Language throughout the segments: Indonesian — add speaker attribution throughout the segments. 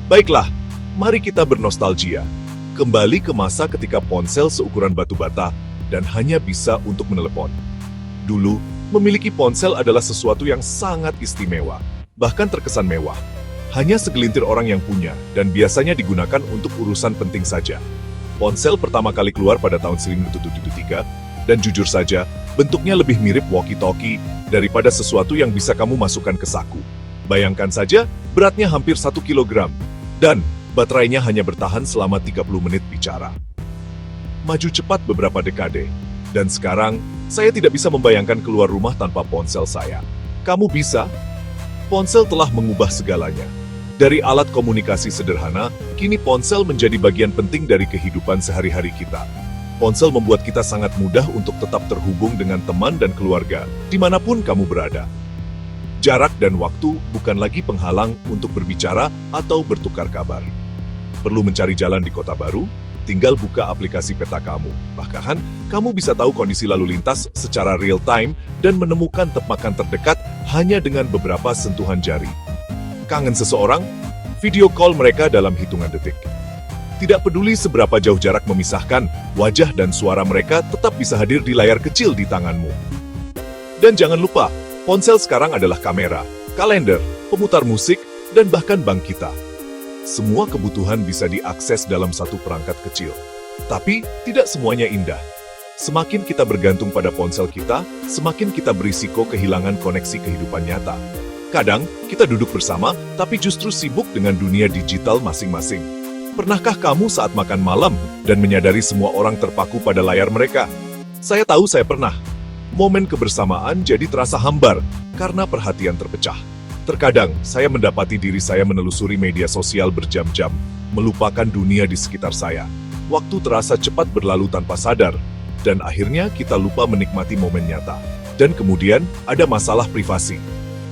Speaker 1: Baiklah, mari kita bernostalgia. Kembali ke masa ketika ponsel seukuran batu bata dan hanya bisa untuk menelepon. Dulu, memiliki ponsel adalah sesuatu yang sangat istimewa, bahkan terkesan mewah. Hanya segelintir orang yang punya, dan biasanya digunakan untuk urusan penting saja. Ponsel pertama kali keluar pada tahun 1973, dan jujur saja, bentuknya lebih mirip walkie-talkie daripada sesuatu yang bisa kamu masukkan ke saku. Bayangkan saja, beratnya hampir 1 kilogram, dan baterainya hanya bertahan selama 30 menit bicara. Maju cepat beberapa dekade, dan sekarang, saya tidak bisa membayangkan keluar rumah tanpa ponsel saya. Kamu bisa? Ponsel telah mengubah segalanya. Dari alat komunikasi sederhana, kini ponsel menjadi bagian penting dari kehidupan sehari-hari kita. Ponsel membuat kita sangat mudah untuk tetap terhubung dengan teman dan keluarga, dimanapun kamu berada. Jarak dan waktu bukan lagi penghalang untuk berbicara atau bertukar kabar. Perlu mencari jalan di kota baru? Tinggal buka aplikasi peta kamu. Bahkan, kamu bisa tahu kondisi lalu lintas secara real-time dan menemukan tepakan terdekat hanya dengan beberapa sentuhan jari. Kangen seseorang? Video call mereka dalam hitungan detik. Tidak peduli seberapa jauh jarak memisahkan, wajah dan suara mereka tetap bisa hadir di layar kecil di tanganmu. Dan jangan lupa, ponsel sekarang adalah kamera, kalender, pemutar musik, dan bahkan bank kita. Semua kebutuhan bisa diakses dalam satu perangkat kecil. Tapi, tidak semuanya indah. Semakin kita bergantung pada ponsel kita, semakin kita berisiko kehilangan koneksi kehidupan nyata. Kadang, kita duduk bersama, tapi justru sibuk dengan dunia digital masing-masing. Pernahkah kamu saat makan malam dan menyadari semua orang terpaku pada layar mereka? Saya tahu saya pernah. Momen kebersamaan jadi terasa hambar karena perhatian terpecah. Terkadang, saya mendapati diri saya menelusuri media sosial berjam-jam, melupakan dunia di sekitar saya. Waktu terasa cepat berlalu tanpa sadar, dan akhirnya kita lupa menikmati momen nyata. Dan kemudian, ada masalah privasi.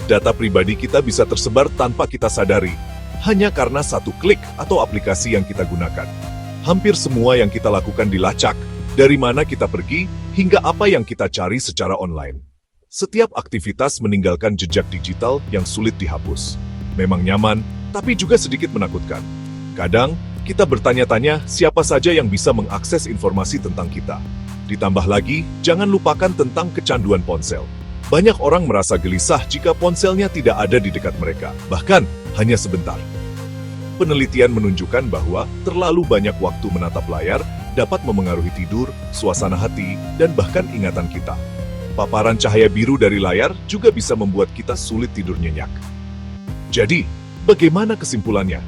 Speaker 1: Data pribadi kita bisa tersebar tanpa kita sadari, hanya karena satu klik atau aplikasi yang kita gunakan. Hampir semua yang kita lakukan dilacak, dari mana kita pergi, hingga apa yang kita cari secara online. Setiap aktivitas meninggalkan jejak digital yang sulit dihapus. Memang nyaman, tapi juga sedikit menakutkan. Kadang, kita bertanya-tanya siapa saja yang bisa mengakses informasi tentang kita. Ditambah lagi, jangan lupakan tentang kecanduan ponsel. Banyak orang merasa gelisah jika ponselnya tidak ada di dekat mereka, bahkan hanya sebentar. Penelitian menunjukkan bahwa terlalu banyak waktu menatap layar dapat memengaruhi tidur, suasana hati, dan bahkan ingatan kita. Paparan cahaya biru dari layar juga bisa membuat kita sulit tidur nyenyak. Jadi, bagaimana kesimpulannya?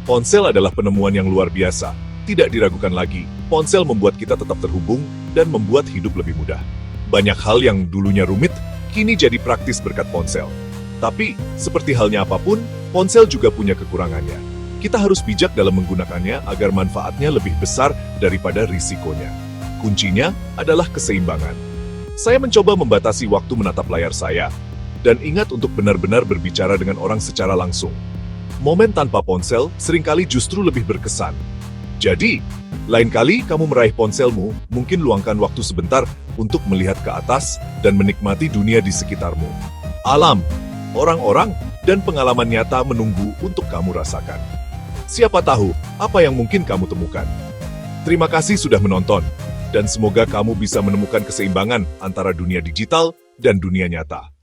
Speaker 1: Ponsel adalah penemuan yang luar biasa. Tidak diragukan lagi, ponsel membuat kita tetap terhubung dan membuat hidup lebih mudah. Banyak hal yang dulunya rumit, kini jadi praktis berkat ponsel. Tapi, seperti halnya apapun, ponsel juga punya kekurangannya. Kita harus bijak dalam menggunakannya agar manfaatnya lebih besar daripada risikonya. Kuncinya adalah keseimbangan. Saya mencoba membatasi waktu menatap layar saya, dan ingat untuk benar-benar berbicara dengan orang secara langsung. Momen tanpa ponsel seringkali justru lebih berkesan. Jadi, lain kali kamu meraih ponselmu, mungkin luangkan waktu sebentar untuk melihat ke atas dan menikmati dunia di sekitarmu. Alam, orang-orang, dan pengalaman nyata menunggu untuk kamu rasakan. Siapa tahu apa yang mungkin kamu temukan. Terima kasih sudah menonton, dan semoga kamu bisa menemukan keseimbangan antara dunia digital dan dunia nyata.